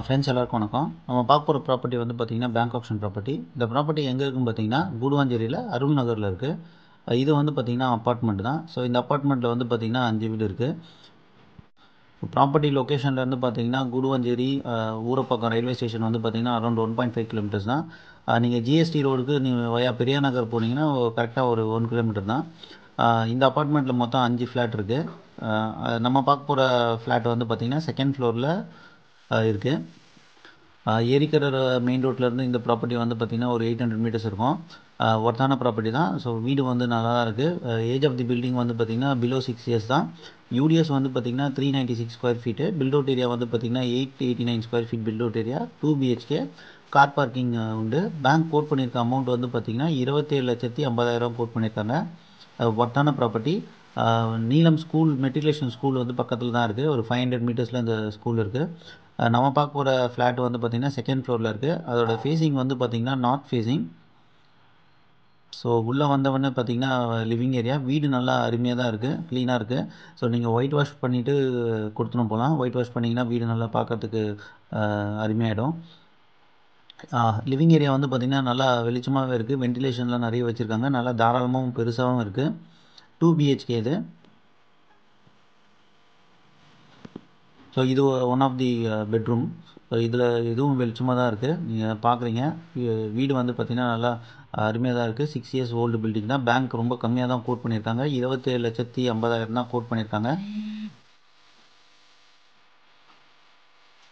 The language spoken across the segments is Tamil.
ஃப்ரெண்ட்ஸ் எல்லாருக்கும் வணக்கம். நம்ம பார்க்க போகிற ப்ராப்பர்ட்டி வந்து பார்த்திங்கன்னா பேங்க் ஆப்ஷன் ப்ராப்பர்ட்டி. இந்த ப்ராப்பர்ட்டி எங்கே இருக்குன்னு பார்த்தீங்கன்னா கூடுவாஞ்சேரியில் அருள் நகரில் இருக்குது. இது வந்து பார்த்திங்கன்னா அப்பார்ட்மெண்ட் தான். ஸோ இந்த அப்பார்ட்மெண்ட்டில் வந்து பார்த்திங்கன்னா 5 வீடு இருக்குது. ப்ராப்பர்ட்டி லொக்கேஷன்லேருந்து பார்த்தீங்கன்னா கூடுவாஞ்சேரி ஊரப்பாக்கம் ரயில்வே ஸ்டேஷன் வந்து பார்த்திங்கன்னா அரௌண்ட் 1.5 கிலோமீட்டர்ஸ் தான். நீங்கள் ஜிஎஸ்டி ரோடுக்கு நீங்கள் வயா பெரியா நகர் போனீங்கன்னா கரெக்டாக ஒரு 1 கிலோமீட்டர் தான். இந்த அப்பார்ட்மெண்ட்டில் மொத்தம் 5 ஃப்ளாட் இருக்குது. நம்ம பார்க்க போகிற ஃப்ளாட் வந்து பார்த்திங்கன்னா செகண்ட் ஃப்ளோரில் இருக்குது. ஏரிக்கரை மெயின் ரோட்லேருந்து இந்த ப்ராப்பர்ட்டி வந்து பார்த்திங்கன்னா ஒரு 800 மீட்டர்ஸ் இருக்கும். ஒர்த்தான ப்ராப்பர்ட்டி தான். ஸோ வீடு வந்து நல்லா தான் இருக்குது. ஏஜ் ஆஃப் தி பில்டிங் வந்து பார்த்திங்கன்னா பிலோ 6 இயர்ஸ் தான். யூடிஎஸ் வந்து பார்த்திங்கன்னா 396 square feet. Built out area வந்து பார்த்திங்கன்னா 889 square feet built out area. 2 BHK. Car parking உண்டு. பேங்க் கோட் பண்ணியிருக்க அமௌண்ட் வந்து பார்த்திங்கன்னா 27,50,000 கோட் பண்ணியிருக்காங்க. ஒர்த்தான ப்ராப்பர்ட்டி. நீலம் ஸ்கூல் மெட்ரிகுலேஷன் ஸ்கூல் வந்து பக்கத்தில் தான் இருக்குது. ஒரு 500 மீட்டர்ஸில் இந்த ஸ்கூல் இருக்குது. நம்ம பார்க்க போகிற ஃப்ளாட் வந்து பார்த்திங்கன்னா செகண்ட் ஃப்ளோரில் இருக்குது. அதோட ஃபேஸிங் வந்து பார்த்திங்கன்னா நார்த் ஃபேஸிங். ஸோ உள்ளே வந்தவொடனே பார்த்திங்கன்னா லிவிங் ஏரியா. வீடு நல்லா அருமையாக தான் இருக்குது, க்ளீனாக இருக்குது. ஸோ நீங்கள் ஒயிட் வாஷ் பண்ணிவிட்டு கொடுத்துன்னு போகலாம். ஒயிட் வாஷ் பண்ணிங்கன்னா வீடு நல்லா பார்க்கறதுக்கு அருமையாகிடும். லிவிங் ஏரியா வந்து பார்த்திங்கன்னா நல்லா வெளிச்சமாகவே இருக்குது. வென்டிலேஷன்லாம் நிறைய வச்சுருக்காங்க. நல்லா தாராளமாகவும் பெருசாகவும் இருக்குது. 2 BHK இது. ஸோ இது one of the bedroom. So இதில் இதுவும் வெளிச்சமாக தான் இருக்குது. நீங்கள் பார்க்குறீங்க. வீடு வந்து பார்த்திங்கன்னா நல்லா அருமையாக தான் இருக்குது. 6 இயர்ஸ் ஓல்டு பில்டிங் தான். பேங்க் ரொம்ப கம்மியாக தான் கோட் பண்ணியிருக்காங்க. 27,50,000 தான் கோட் பண்ணியிருக்காங்க.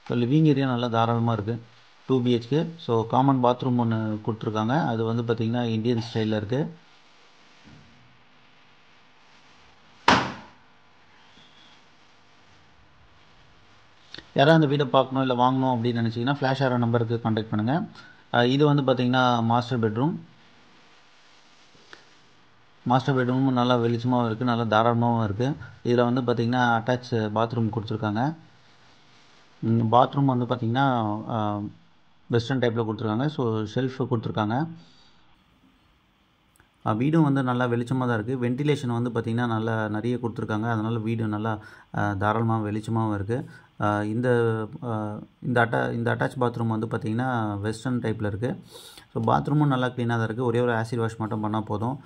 ஸோ லிவிங் ஏரியா நல்லா தாராளமாக இருக்குது. 2 BHK. ஸோ காமன் பாத்ரூம் ஒன்று கொடுத்துருக்காங்க. அது வந்து பார்த்திங்கன்னா இந்தியன் ஸ்டைலில் இருக்குது. யாராவது அந்த வீடை பார்க்கணும் இல்லை வாங்கணும் அப்படின்னு நினச்சிங்கன்னா ஃப்ளாஷ் ஆகிற நம்பருக்கு கான்டாக்ட் பண்ணுங்கள். இது வந்து பார்த்திங்கன்னா மாஸ்டர் பெட்ரூம். மாஸ்டர் பெட்ரூமும் நல்லா வெளிச்சமாகவும் இருக்குது, நல்லா தாராளமாகவும் இருக்குது. இதில் வந்து பார்த்திங்கன்னா அட்டாச் பாத்ரூம் கொடுத்துருக்காங்க. பாத்ரூம் வந்து பார்த்திங்கன்னா வெஸ்டர்ன் டைப்பில் கொடுத்துருக்காங்க. ஸோ ஷெல்ஃபு கொடுத்துருக்காங்க. வீடும் வந்து நல்லா வெளிச்சமாக தான் இருக்குது. வென்டிலேஷன் வந்து பார்த்திங்கன்னா நல்லா நிறைய கொடுத்துருக்காங்க. அதனால் வீடு நல்லா தாராளமாக வெளிச்சமாகவும் இருக்குது. இந்த அட்டாச் பாத்ரூம் வந்து பார்த்திங்கன்னா வெஸ்டர்ன் டைப்பில் இருக்குது. ஸோ பாத்ரூமும் நல்லா க்ளீனாக தான் இருக்குது. ஒரே ஒரு ஆசிட் வாஷ் மட்டும் பண்ணால் போதும்.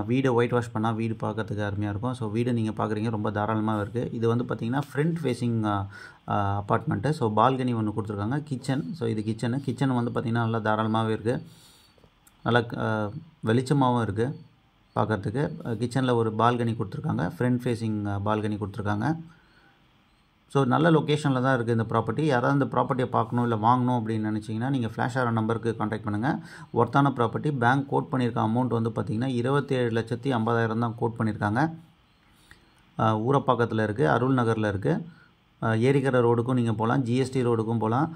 வீடை ஒயிட் வாஷ் பண்ணால் வீடு பார்க்கறதுக்கு அருமையாக இருக்கும். ஸோ வீடு நீங்கள் பார்க்குறீங்க ரொம்ப தாராளமாக இருக்குது. இது வந்து பார்த்திங்கன்னா front facing apartment. So balcony ஒன்று கொடுத்துருக்காங்க. கிச்சன். ஸோ இது கிச்சன் வந்து பார்த்திங்கன்னா நல்லா தாராளமாகவே இருக்குது. நல்லா வெளிச்சமாகவும் இருக்குது பார்க்குறதுக்கு. கிச்சனில் ஒரு பால்கனி கொடுத்துருக்காங்க. ஃப்ரண்ட் ஃபேஸிங் பால்கனி கொடுத்துருக்காங்க. ஸோ நல்ல லொக்கேஷனில் தான் இருக்குது இந்த ப்ராப்பர்ட்டி. யாராவது இந்த ப்ராப்பர்ட்டியை பார்க்கணும் இல்லை வாங்கணும் அப்படின்னு நினச்சிங்கன்னா நீங்கள் ஃப்ளாஷ் ஆகிற நம்பருக்கு கான்டாக்ட் பண்ணுங்கள். ஒர்த்தான ப்ராப்பர்ட்டி. பேங்க் கோட் பண்ணியிருக்க அமௌண்ட் வந்து பார்த்திங்கன்னா 27,50,000 தான் கோட் பண்ணியிருக்காங்க. ஊரப்பாக்கத்தில் இருக்குது, அருள் நகரில் இருக்குது. ஏரிக்கரை ரோடுக்கும் நீங்கள் போகலாம், ஜிஎஸ்டி ரோடுக்கும் போகலாம்.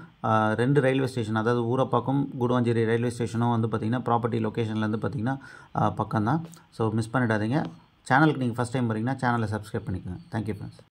2 ரயில்வே ஸ்டேஷன், அதாவது ஊரப்பாக்கம் கூடுவாஞ்சேரி ரயில்வே ஸ்டேஷனும் வந்து பார்த்திங்கன்னா ப்ராப்பர்ட்டி லொக்கேஷன்லேருந்து பார்த்திங்கன்னா பக்கம் தான். ஸோ மிஸ் பண்ணிடாதீங்க. சேனலுக்கு நீங்கள் ஃபஸ்ட் டைம் வரீங்கன்னா சேனலை சப்ஸ்கிரைப் பண்ணிக்கோங்க. Thank you friends.